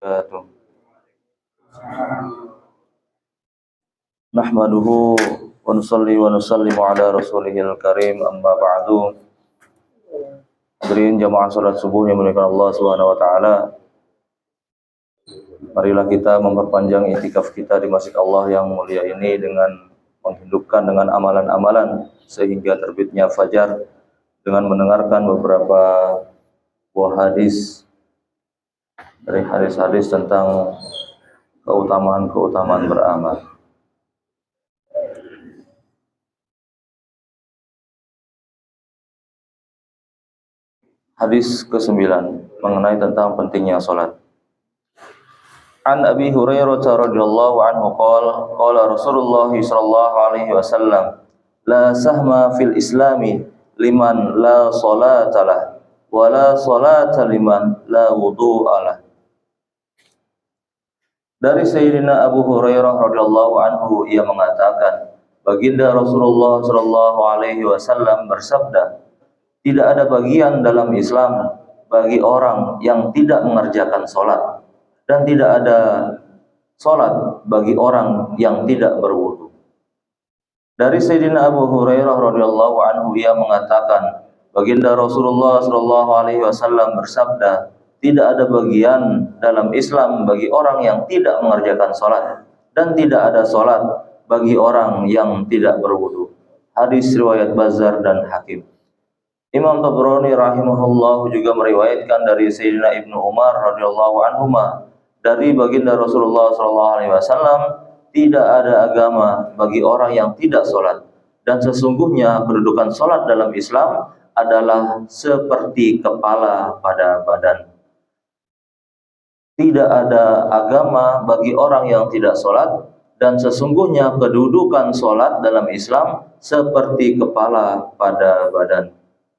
wabarakatuh. Nahmaduhu wa nusalli wa nusallimu ala rasulihil karim, amma ba'du. Hadirin jamaah salat subuh yang dimuliakan Allah Subhanahu wa taala. Marilah kita memperpanjang iktikaf kita di Masjid Allah yang mulia ini dengan menghidupkan dengan amalan-amalan sehingga terbitnya fajar, dengan mendengarkan beberapa buah hadis dari hadis-hadis tentang keutamaan beramal. Hadis ke-9 mengenai tentang pentingnya salat. An Abi Hurairah radhiyallahu anhu qala Rasulullah sallallahu alaihi wasallam, la sahma fil islami liman la salata lah wa la salata liman la wudu'a lah. Dari Sayyidina Abu Hurairah radhiyallahu anhu, ia mengatakan, baginda Rasulullah sallallahu alaihi wasallam bersabda, tidak ada bagian dalam Islam bagi orang yang tidak mengerjakan salat, dan tidak ada salat bagi orang yang tidak berwudu. Dari Sayyidina Abu Hurairah radhiyallahu anhu, ia mengatakan, baginda Rasulullah sallallahu alaihi wasallam bersabda, tidak ada bagian dalam Islam bagi orang yang tidak mengerjakan salat, dan tidak ada salat bagi orang yang tidak berwudu. Hadis riwayat Bazzar dan Hakim. Imam Tabrani rahimahullah juga meriwayatkan dari Sayyidina Ibnu Umar radhiyallahu anhuma, dari baginda Rasulullah sallallahu alaihi wasallam, tidak ada agama bagi orang yang tidak salat, dan sesungguhnya kedudukan salat dalam Islam adalah seperti kepala pada badan. Tidak ada agama bagi orang yang tidak salat, dan sesungguhnya kedudukan salat dalam Islam seperti kepala pada badan.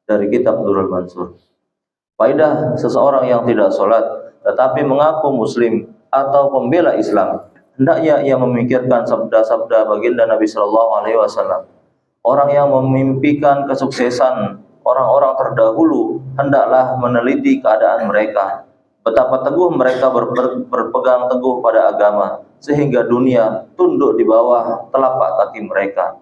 Dari kitab Durrul Mansur. Faedah seseorang yang tidak salat tetapi mengaku muslim atau pembela Islam, hendaknya ia memikirkan sabda-sabda baginda Nabi sallallahu alaihi wasallam. Orang yang memimpikan kesuksesan orang-orang terdahulu hendaklah meneliti keadaan mereka, betapa teguh mereka berpegang teguh pada agama sehingga dunia tunduk di bawah telapak kaki mereka.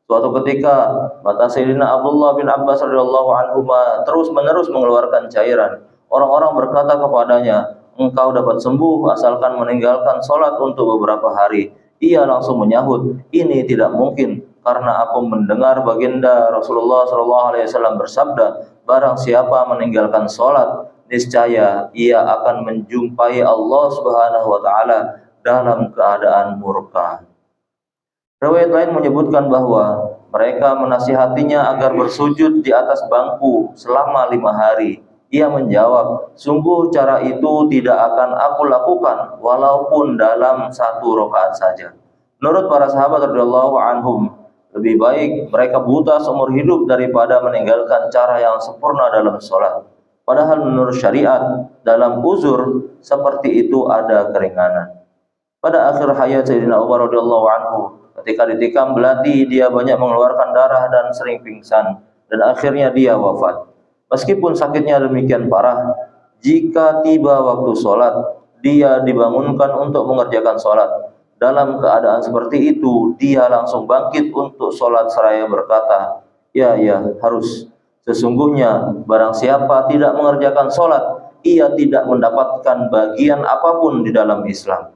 Suatu ketika mata Sayyidina Abdullah bin Abbas radhiyallahu anhu terus-menerus mengeluarkan cairan. Orang-orang berkata kepadanya, engkau dapat sembuh asalkan meninggalkan salat untuk beberapa hari. Ia langsung menyahut, ini tidak mungkin, karena aku mendengar baginda Rasulullah SAW bersabda, barang siapa meninggalkan salat, niscaya ia akan menjumpai Allah Subhanahu wa taala dalam keadaan murka. Riwayat lain menyebutkan bahwa mereka menasihatinya agar bersujud di atas bangku selama 5 hari. Ia menjawab, sungguh cara itu tidak akan aku lakukan walaupun dalam 1 rakaat saja. Menurut para sahabat radhiyallahu anhum, lebih baik mereka buta seumur hidup daripada meninggalkan cara yang sempurna dalam sholat. Padahal menurut syariat, dalam uzur seperti itu ada keringanan. Pada akhir hayat Sayyidina Umar radhiyallahu anhu, ketika ditikam belati, dia banyak mengeluarkan darah dan sering pingsan, dan akhirnya dia wafat. Meskipun sakitnya demikian parah, jika tiba waktu sholat, dia dibangunkan untuk mengerjakan sholat. Dalam keadaan seperti itu, dia langsung bangkit untuk sholat seraya berkata, ya harus. Sesungguhnya barang siapa tidak mengerjakan sholat, ia tidak mendapatkan bagian apapun di dalam Islam.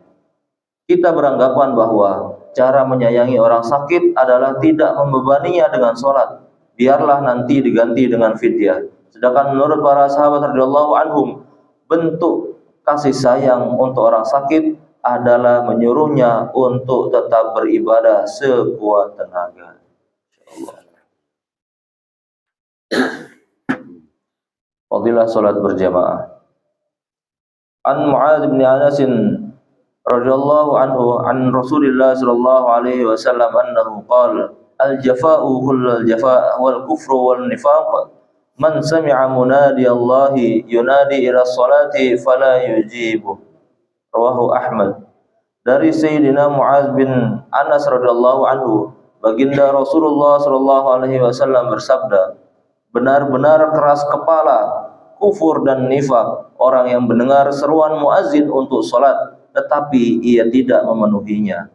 Kita beranggapan bahwa cara menyayangi orang sakit adalah tidak membebaninya dengan sholat. Biarlah nanti diganti dengan fidyah. Sedangkan menurut para sahabat radhiyallahu anhum, bentuk kasih sayang untuk orang sakit adalah menyuruhnya untuk tetap beribadah sekuat tenaga. Fadilah salat berjamaah. An Mu'adz bin Anas radhiyallahu anhu an Rasulillah sallallahu alaihi wasallam annahu qala al-jafa'u kullul jafa' wal kufru wal nifaq man sami'a munadi Allah yunadi ila salati fala yujibu. Rawahu Ahmad. Dari Sayyidina Mu'adz bin Anas radhiyallahu anhu, baginda Rasulullah sallallahu alaihi wasallam bersabda, benar-benar keras kepala, kufur dan nifak orang yang mendengar seruan muazin untuk salat tetapi ia tidak memenuhinya.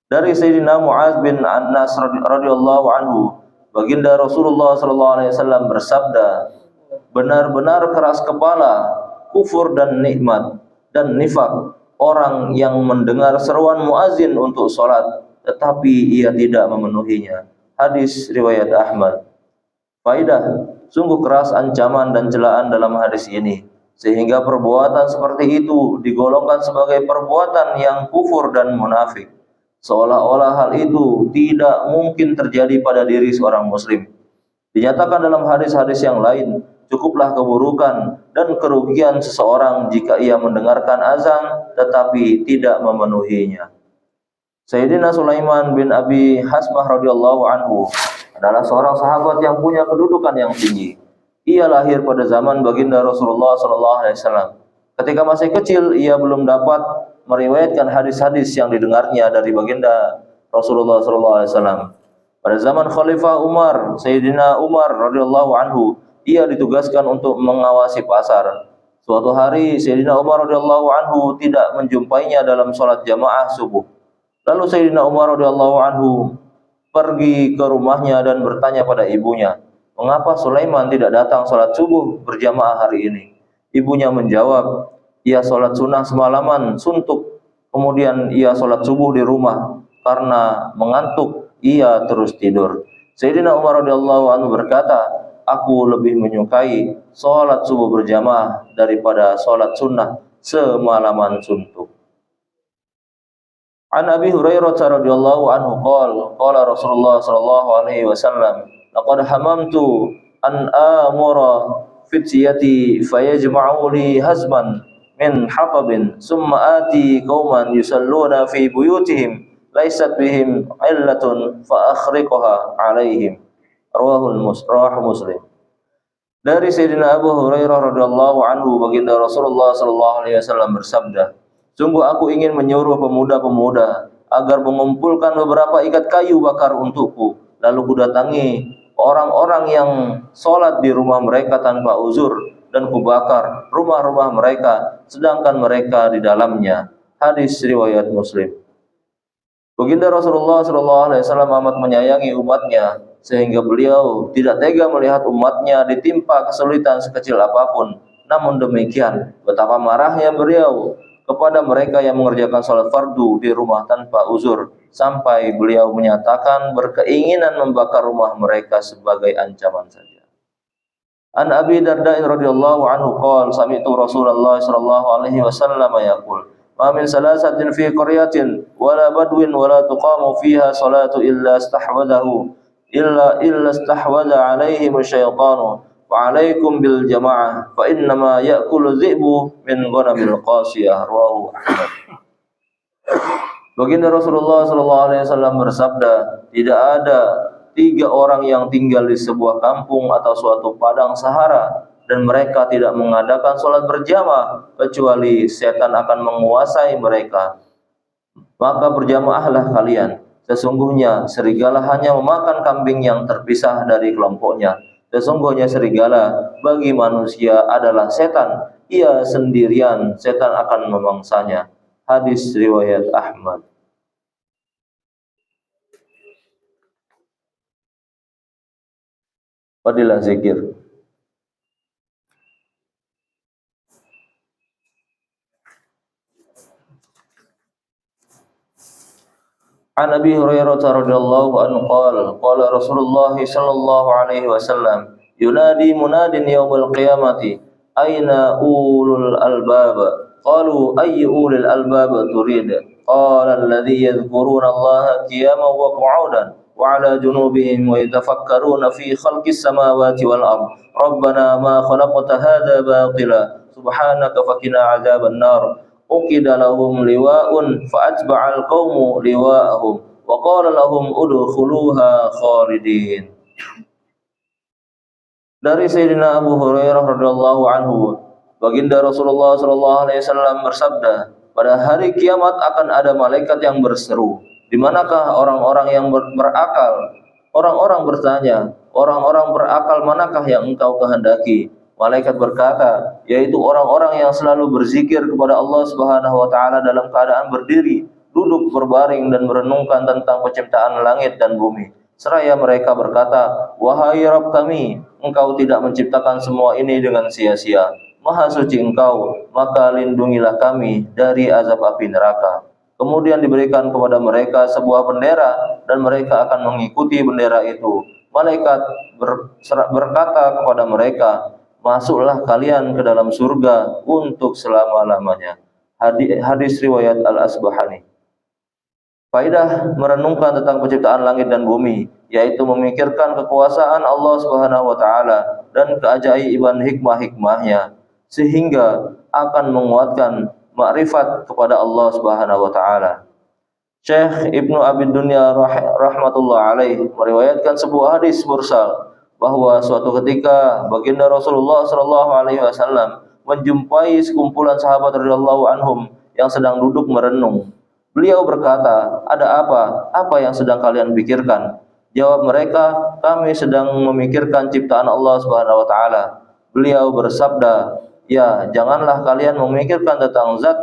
Dari Sayyidina Muaz bin Anas radhiyallahu anhu, baginda Rasulullah sallallahu alaihi wasallam bersabda, benar-benar keras kepala, kufur dan nikmat dan nifak orang yang mendengar seruan muazin untuk salat tetapi ia tidak memenuhinya. Hadis riwayat Ahmad. Faidah, sungguh keras ancaman dan celaan dalam hadis ini, sehingga perbuatan seperti itu digolongkan sebagai perbuatan yang kufur dan munafik, seolah-olah hal itu tidak mungkin terjadi pada diri seorang muslim. Dinyatakan dalam hadis-hadis yang lain, cukuplah keburukan dan kerugian seseorang jika ia mendengarkan azan tetapi tidak memenuhinya. Sayyidina Sulaiman bin Abi Hasmah radhiyallahu anhu adalah seorang sahabat yang punya kedudukan yang tinggi. Ia lahir pada zaman baginda Rasulullah sallallahu alaihi wasallam. Ketika masih kecil, ia belum dapat meriwayatkan hadis-hadis yang didengarnya dari baginda Rasulullah sallallahu alaihi wasallam. Pada zaman Khalifah Umar, Sayyidina Umar radhiyallahu anhu, ia ditugaskan untuk mengawasi pasar. Suatu hari Sayyidina Umar radhiyallahu anhu tidak menjumpainya dalam salat jamaah subuh. Lalu Sayyidina Umar radhiyallahu anhu pergi ke rumahnya dan bertanya pada ibunya, "Mengapa Sulaiman tidak datang salat subuh berjamaah hari ini?" Ibunya menjawab, "Ia salat sunnah semalaman suntuk, kemudian ia salat subuh di rumah. Karena mengantuk, ia terus tidur." Sayyidina Umar radhiyallahu anhu berkata, "Aku lebih menyukai salat subuh berjamaah daripada salat sunnah semalaman suntuk." An Abi Hurairah radhiyallahu anhu qala Rasulullah sallallahu alaihi wasallam, "Laqad hamamtu an amura fityati fayajma'u li hazman min hatabin summa ati qauman yusalluna fi buyutihim laysat bihim illatun fa akhriqaha alaihim." Rawahu Muslim. Dari Sayyidina Abu Hurairah radhiyallahu anhu, baginda Rasulullah sallallahu alaihi wasallam bersabda, "Sungguh aku ingin menyuruh pemuda-pemuda agar mengumpulkan beberapa ikat kayu bakar untukku, lalu kudatangi orang-orang yang sholat di rumah mereka tanpa uzur, dan kubakar rumah-rumah mereka sedangkan mereka di dalamnya." Hadis riwayat Muslim. Baginda Rasulullah SAW amat menyayangi umatnya, sehingga beliau tidak tega melihat umatnya ditimpa kesulitan sekecil apapun. Namun demikian, betapa marahnya beliau kepada mereka yang mengerjakan salat fardu di rumah tanpa uzur, sampai beliau menyatakan berkeinginan membakar rumah mereka sebagai ancaman saja. An Abi Darda radhiyallahu anhu qala sami'tu Rasulullah sallallahu alaihi wasallam yaqul, "Ma min salasatin fi qaryatin wala badwin wala tuqamu fiha salatu illa istahwadha alaihim asyaitanu Wa'alaikum bil jamaah fa innama ya'kulu dhi'bu min ghanamil qasiyah." Rawahu Ahmad. Baginda Rasulullah sallallahu alaihi wasallam bersabda, tidak ada 3 orang yang tinggal di sebuah kampung atau suatu padang sahara dan mereka tidak mengadakan salat berjamaah kecuali setan akan menguasai mereka. Maka berjamaahlah kalian. Sesungguhnya serigala hanya memakan kambing yang terpisah dari kelompoknya. Sesungguhnya serigala bagi manusia adalah setan, ia sendirian setan akan memangsanya. Hadis riwayat Ahmad. Fadilah zikir. An Abi Hurairah radhiyallahu anhu qala Rasulullah sallallahu alaihi wasallam, "Yunadi munadin yaumil qiyamati, aina ulul albab?" Qalu, "Ayyu ulil albab turid?" Qala, "Alladhi yadhkuruna Allaha qiyaman wa qu'udan wa 'ala junubihim wa yatafakkaruna fi khalqis samawati wal ard. Rabbana ma khalaqta hadha batila, subhanaka faqina 'adzaban nar." Uqida lahum liwa'un fa'atba'al qaumu liwa'ahum wa qala lahum udkhuluha khalidin. Dari Sayyidina Abu Hurairah radhiyallahu anhu, baginda Rasulullah sallallahu alaihi wasallam bersabda, pada hari kiamat akan ada malaikat yang berseru, "Di manakah orang-orang yang berakal?" Orang-orang bertanya, "Orang-orang berakal manakah yang engkau kehendaki?" Malaikat berkata, yaitu orang-orang yang selalu berzikir kepada Allah Subhanahu wa taala dalam keadaan berdiri, duduk, berbaring dan merenungkan tentang penciptaan langit dan bumi. Seraya mereka berkata, wahai Rabb kami, Engkau tidak menciptakan semua ini dengan sia-sia. Maha suci Engkau, maka lindungilah kami dari azab api neraka. Kemudian diberikan kepada mereka sebuah bendera dan mereka akan mengikuti bendera itu. Malaikat berkata kepada mereka, masuklah kalian ke dalam surga untuk selama-lamanya. Hadis riwayat Al-Asbahani. Faedah merenungkan tentang penciptaan langit dan bumi, yaitu memikirkan kekuasaan Allah Subhanahu wa taala dan keajaiban hikmah-hikmahnya, sehingga akan menguatkan makrifat kepada Allah Subhanahu wa taala. Syekh Ibnu Abi Dunya rahmatullah alaih meriwayatkan sebuah hadis mursal bahwa suatu ketika baginda Rasulullah sallallahu alaihi wasallam menjumpai sekumpulan sahabat radhiyallahu anhum yang sedang duduk merenung. Beliau berkata, "Ada apa? Apa yang sedang kalian pikirkan?" Jawab mereka, "Kami sedang memikirkan ciptaan Allah Subhanahu wa taala." Beliau bersabda, "Ya, janganlah kalian memikirkan tentang zat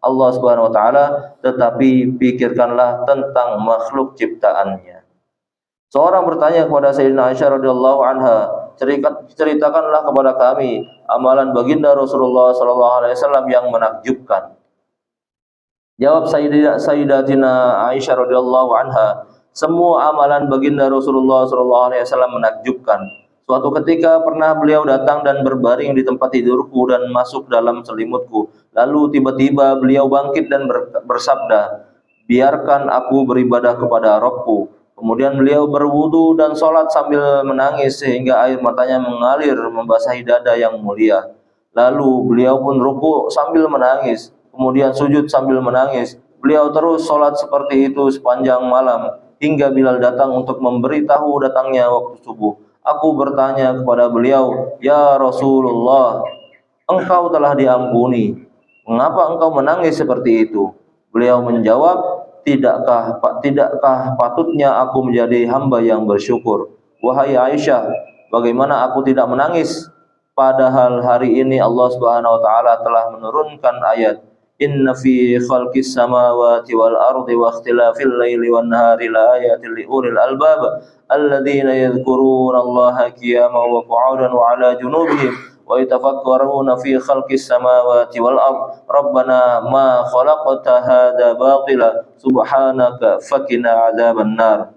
Allah Subhanahu wa taala, tetapi pikirkanlah tentang makhluk ciptaannya." Seorang bertanya kepada Sayyidina Aisyah radhiyallahu anha, ceritakanlah kepada kami amalan baginda Rasulullah sallallahu alaihi wasallam yang menakjubkan. Jawab Sayyidatina Aisyah radhiyallahu anha, semua amalan baginda Rasulullah sallallahu alaihi wasallam menakjubkan. Suatu ketika pernah beliau datang dan berbaring di tempat tidurku dan masuk dalam selimutku. Lalu tiba-tiba beliau bangkit dan bersabda, "Biarkan aku beribadah kepada Rabbku." Kemudian beliau berwudu dan sholat sambil menangis sehingga air matanya mengalir membasahi dada yang mulia. Lalu beliau pun ruku sambil menangis, kemudian sujud sambil menangis. Beliau terus sholat seperti itu sepanjang malam hingga Bilal datang untuk memberitahu datangnya waktu subuh. Aku bertanya kepada beliau, "Ya Rasulullah, engkau telah diampuni. Mengapa engkau menangis seperti itu?" Beliau menjawab, Tidakkah patutnya aku menjadi hamba yang bersyukur? Wahai Aisyah, bagaimana aku tidak menangis? Padahal hari ini Allah Subhanahu wa taala telah menurunkan ayat, "Inna fi khalqis samawati wal ardi wa ikhtilafil laili wan nahari la ayatin li ulil albab alladzina yadhkuruna Allaha qiyaman wa qu'udan wa 'ala junubihim wa yatafakkaruna fi khalqis samawati wal ard rabbana ma khalaqta hadza batila subhanaka fakina adzaban nar."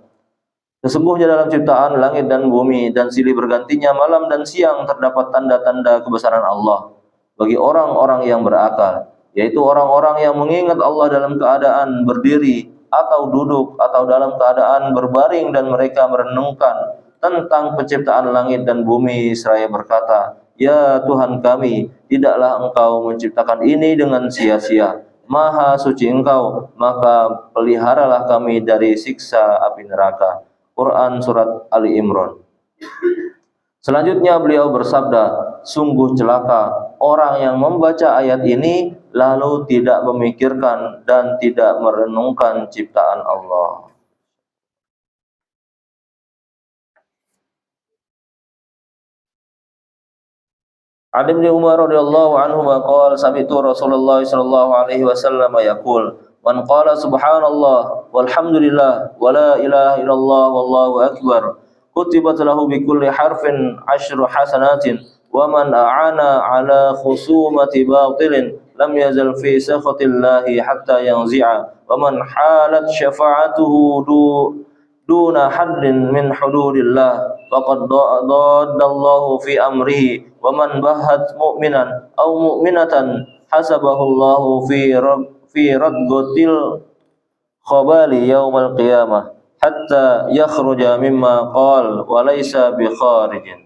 Sesungguhnya dalam ciptaan langit dan bumi dan silih bergantinya malam dan siang terdapat tanda-tanda kebesaran Allah bagi orang-orang yang berakal, yaitu orang-orang yang mengingat Allah dalam keadaan berdiri atau duduk atau dalam keadaan berbaring dan mereka merenungkan tentang penciptaan langit dan bumi seraya berkata, "Ya Tuhan kami, tidaklah Engkau menciptakan ini dengan sia-sia. Maha suci Engkau, maka peliharalah kami dari siksa api neraka." Quran Surat Ali Imran. Selanjutnya beliau bersabda, "Sungguh celaka orang yang membaca ayat ini lalu tidak memikirkan dan tidak merenungkan ciptaan Allah." An Ibnu Umar radhiyallahu anhu qala sami'tu Rasulullah sallallahu alaihi wasallam yaqul, "Man qala subhanallah walhamdulillah wa la ilaha illallah wallahu akbar, kutibat lahu bi kulli harfin 'asyru hasanatin, wa man a'ana 'ala khusumati batilin lam yazal fi sakhatillahi hatta yanzi'a, wa man halat syafa'atuhu duna haddin min hududillah faqad daddallahu fi amrihi, wa man bahat mu'minan aw mu'minatan hasabahullahu fi radgotil khabali yaumal qiyamah hatta yakhruja mimma qal wa laysa bi kharijin."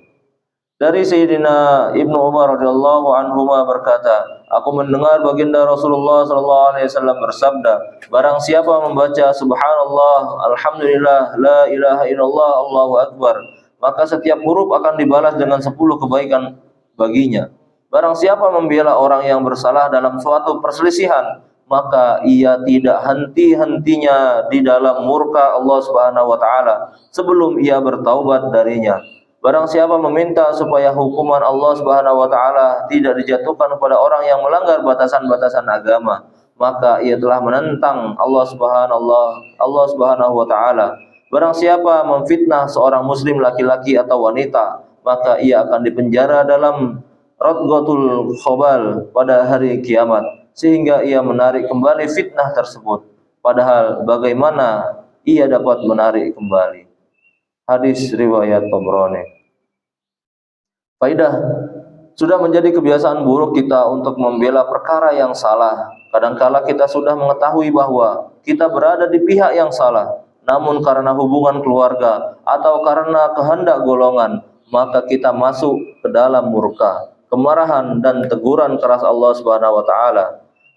Dari Sayyidina Ibnu Umar radhiyallahu anhuma berkata, aku mendengar baginda Rasulullah sallallahu alaihi wasallam bersabda, barang siapa membaca subhanallah, alhamdulillah, la ilaha illallah, Allahu akbar, maka setiap huruf akan dibalas dengan 10 kebaikan baginya. Barang siapa membela orang yang bersalah dalam suatu perselisihan, maka ia tidak henti-hentinya di dalam murka Allah Subhanahu wa taala sebelum ia bertaubat darinya. Barang siapa meminta supaya hukuman Allah Subhanahu wa taala tidak dijatuhkan kepada orang yang melanggar batasan-batasan agama, maka ia telah menentang Allah Subhanahu wa taala. Barang siapa memfitnah seorang muslim laki-laki atau wanita, maka ia akan dipenjara dalam Radghatul Khobal pada hari kiamat, sehingga ia menarik kembali fitnah tersebut. Padahal bagaimana ia dapat menarik kembali? Hadis riwayat Tabrani. Faidah, sudah menjadi kebiasaan buruk kita untuk membela perkara yang salah. Kadangkala kita sudah mengetahui bahwa kita berada di pihak yang salah, namun karena hubungan keluarga atau karena kehendak golongan, maka kita masuk ke dalam murka, kemarahan dan teguran keras Allah Subhanahu wa taala.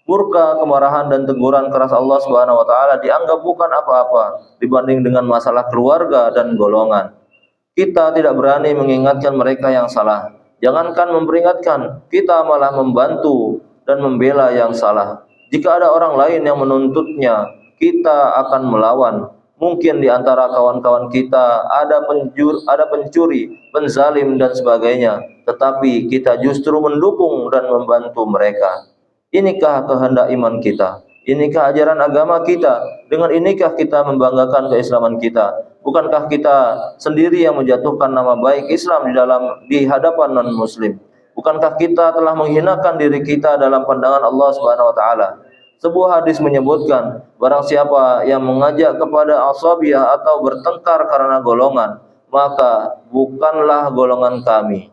Murka, kemarahan dan teguran keras Allah Subhanahu wa taala dianggap bukan apa-apa dibanding dengan masalah keluarga dan golongan. Kita tidak berani mengingatkan mereka yang salah. Jangankan memperingatkan, kita malah membantu dan membela yang salah. Jika ada orang lain yang menuntutnya, kita akan melawan. Mungkin di antara kawan-kawan kita ada pencuri, penzalim dan sebagainya, tetapi kita justru mendukung dan membantu mereka. Inikah kehendak iman kita? Inikah ajaran agama kita? Dengan inikah kita membanggakan keislaman kita? Bukankah kita sendiri yang menjatuhkan nama baik Islam di hadapan non-muslim? Bukankah kita telah menghinakan diri kita dalam pandangan Allah Subhanahu wa taala? Sebuah hadis menyebutkan, barang siapa yang mengajak kepada asabiyah atau bertengkar karena golongan, maka bukanlah golongan kami.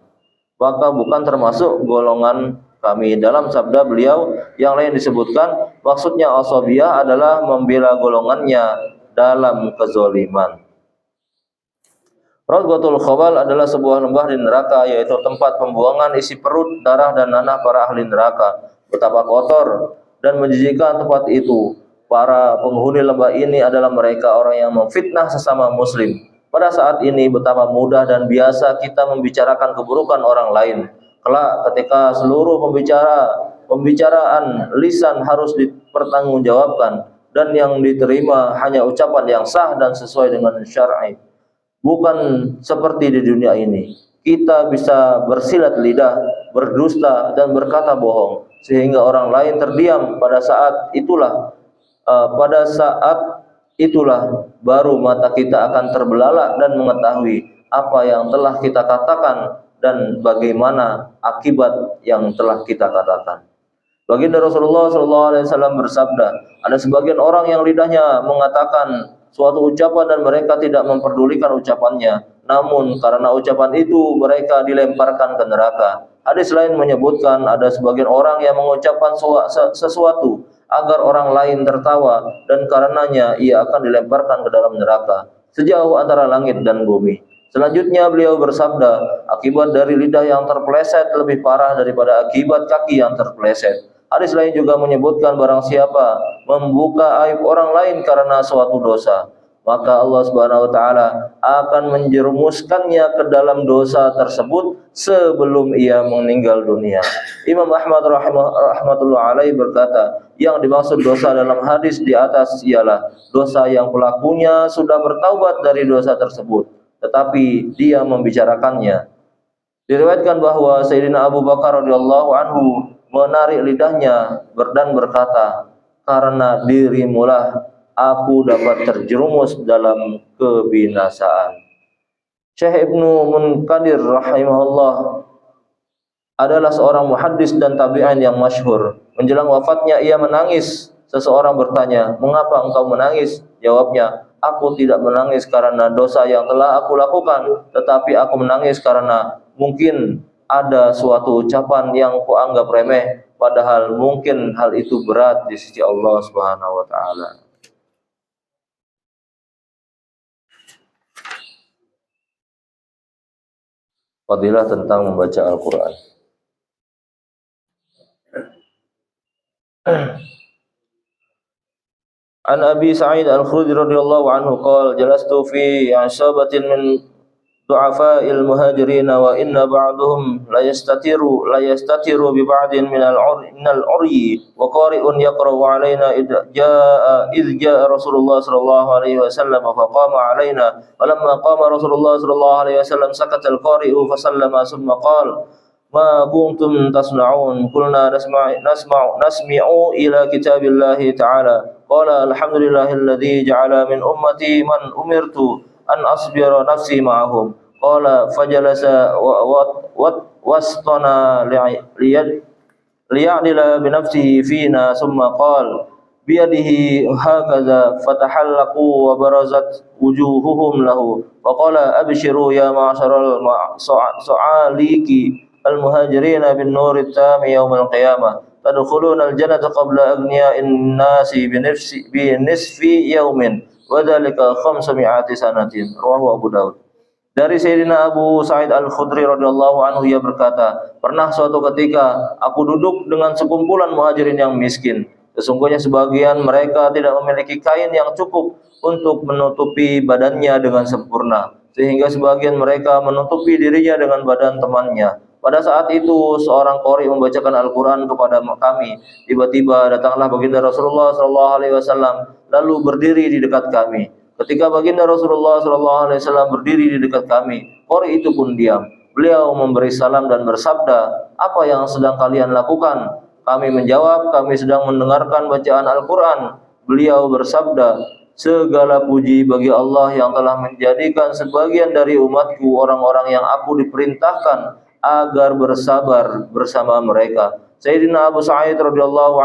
Maka bukan termasuk golongan kami. Dalam sabda beliau yang lain disebutkan, maksudnya asabiyah adalah membela golongannya dalam kezoliman. Radghatul Khobal adalah sebuah lembah di neraka, yaitu tempat pembuangan isi perut, darah dan nanah para ahli neraka. Betapa kotor dan menjijikkan tempat itu. Para penghuni lembah ini adalah mereka orang yang memfitnah sesama muslim. Pada saat ini betapa mudah dan biasa kita membicarakan keburukan orang lain. Kelak ketika seluruh pembicaraan lisan harus dipertanggungjawabkan dan yang diterima hanya ucapan yang sah dan sesuai dengan syar'i. Bukan seperti di dunia ini. Kita bisa bersilat lidah, berdusta dan berkata bohong sehingga orang lain terdiam. Pada saat itulah baru mata kita akan terbelalak dan mengetahui apa yang telah kita katakan dan bagaimana akibat yang telah kita katakan. Baginda Rasulullah SAW bersabda, ada sebagian orang yang lidahnya mengatakan suatu ucapan dan mereka tidak memperdulikan ucapannya, namun karena ucapan itu mereka dilemparkan ke neraka. Hadis lain menyebutkan ada sebagian orang yang mengucapkan sesuatu agar orang lain tertawa dan karenanya ia akan dilemparkan ke dalam neraka sejauh antara langit dan bumi. Selanjutnya beliau bersabda, akibat dari lidah yang terpeleset lebih parah daripada akibat kaki yang terpeleset. Hadis lain juga menyebutkan barang siapa membuka aib orang lain karena suatu dosa, maka Allah Subhanahu wa taala akan menjerumuskannya ke dalam dosa tersebut sebelum ia meninggal dunia. Imam Ahmad rahmatullah alaihi berkata, yang dimaksud dosa dalam hadis di atas ialah dosa yang pelakunya sudah bertaubat dari dosa tersebut, tetapi dia membicarakannya. Diriwayatkan bahwa Sayyidina Abu Bakar radhiyallahu anhu menarik lidahnya dan berkata, karena dirimulah aku dapat terjerumus dalam kebinasaan. Syekh Ibnu Munkadir rahimahullah adalah seorang muhaddis dan tabi'in yang masyhur. Menjelang wafatnya ia menangis. Seseorang bertanya, mengapa engkau menangis? Jawabnya, aku tidak menangis karena dosa yang telah aku lakukan, tetapi aku menangis karena mungkin ada suatu ucapan yang kuanggap remeh, padahal mungkin hal itu berat di sisi Allah Subhanahu wa taala. Fadilah tentang membaca Al-Qur'an. An Abi Sa'id Al-Khudri radhiyallahu anhu qala jalastu fi 'asabatin min ضعفاء المهاجرين وإن بعضهم لا يستتر ببعض من العري وقارئ يقرأ علينا إذ جاء رسول الله صلى الله عليه وسلم فقام علينا ولما قام رسول الله صلى الله عليه وسلم سكت القارئ فسلم ثم قال ما كنتم تصنعون قلنا نسمع إلى كتاب الله تعالى قال الحمد لله الذي جعل من أمتي من أمرت أن أصبر نفسي معهم قال فجلس وسطنا ليعدل بنفسه فينا ثم قال بيده هكذا فتحلقوا وبرزت وجوههم له فقال أبشروا يا معشر الصعاليك المهاجرين بالنور التام يوم القيامة تدخلون الجنة قبل أغنياء الناس بنصف يوم وذلك 500 سنة رواه Abu Daud. Dari Sayyidina Abu Sa'id Al-Khudri radhiyallahu anhu, ia berkata, pernah suatu ketika aku duduk dengan sekumpulan muhajirin yang miskin. Sesungguhnya sebagian mereka tidak memiliki kain yang cukup untuk menutupi badannya dengan sempurna, sehingga sebagian mereka menutupi dirinya dengan badan temannya. Pada saat itu seorang qari membacakan Al-Quran kepada kami. Tiba-tiba datanglah baginda Rasulullah SAW lalu berdiri di dekat kami. Ketika baginda Rasulullah SAW berdiri di dekat kami, qari itu pun diam. Beliau memberi salam dan bersabda, apa yang sedang kalian lakukan? Kami menjawab, kami sedang mendengarkan bacaan Al-Quran. Beliau bersabda, segala puji bagi Allah yang telah menjadikan sebagian dari umatku orang-orang yang aku diperintahkan agar bersabar bersama mereka. Sayyidina Abu Sa'id radhiyallahu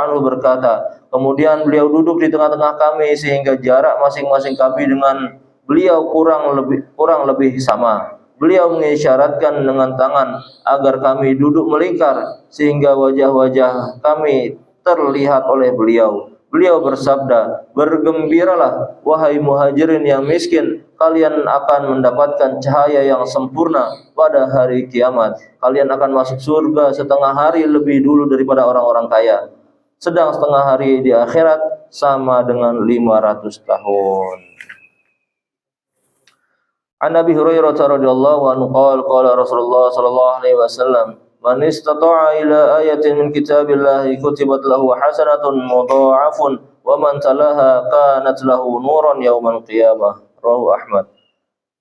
anhu berkata, kemudian beliau duduk di tengah-tengah kami sehingga jarak masing-masing kami dengan beliau kurang lebih sama. Beliau mengisyaratkan dengan tangan agar kami duduk melingkar sehingga wajah-wajah kami terlihat oleh beliau. Beliau bersabda, bergembiralah wahai muhajirin yang miskin, kalian akan mendapatkan cahaya yang sempurna pada hari kiamat. Kalian akan masuk surga setengah hari lebih dulu daripada orang-orang kaya. Sedang setengah hari di akhirat sama dengan 500 tahun. An Abi Hurairah radhiyallahu anhu qala Rasulullah sallallahu alaihi wasallam, man istata'a ila ayatin min kitabillahi kutibat lahu hasanatun mudha'afun wa man talaha kanat lahu nuran yaumal qiyamah. Rawahu Ahmad.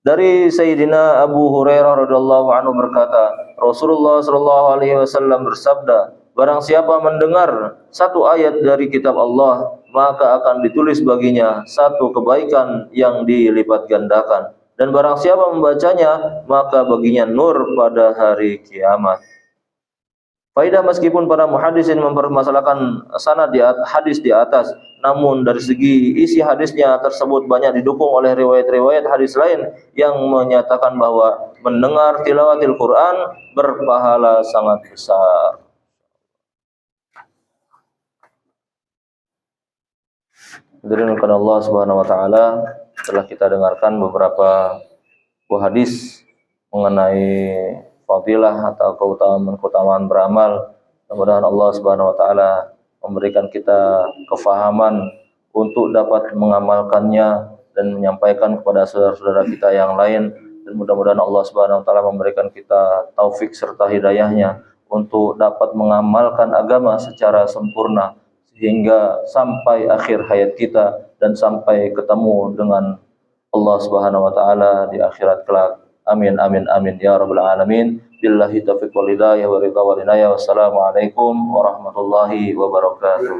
Dari Sayyidina Abu Hurairah radhiyallahu anhu berkata, Rasulullah sallallahu alaihi wasallam bersabda, barang siapa mendengar satu ayat dari kitab Allah, maka akan ditulis baginya satu kebaikan yang dilipat gandakan. Dan barang siapa membacanya, maka baginya nur pada hari kiamat. Faidah, meskipun para muhaddisin mempermasalahkan sanad hadis di atas, namun dari segi isi hadisnya tersebut banyak didukung oleh riwayat-riwayat hadis lain yang menyatakan bahwa mendengar tilawatil Quran berpahala sangat besar. Hadirin Allah Subhanahu wa taala, setelah kita dengarkan beberapa buah hadis mengenai fadilah atau keutamaan beramal, mudah-mudahan Allah Subhanahu wa taala memberikan kita kefahaman untuk dapat mengamalkannya dan menyampaikan kepada saudara-saudara kita yang lain, dan mudah-mudahan Allah Subhanahu wa taala memberikan kita taufik serta hidayahnya untuk dapat mengamalkan agama secara sempurna sehingga sampai akhir hayat kita dan sampai ketemu dengan Allah Subhanahu wa taala di akhirat kelak. Amin amin amin ya rabbal alamin. Billahi taufiq wal hidayah wa ridha wal inayah. Wassalamu alaikum warahmatullahi wabarakatuh.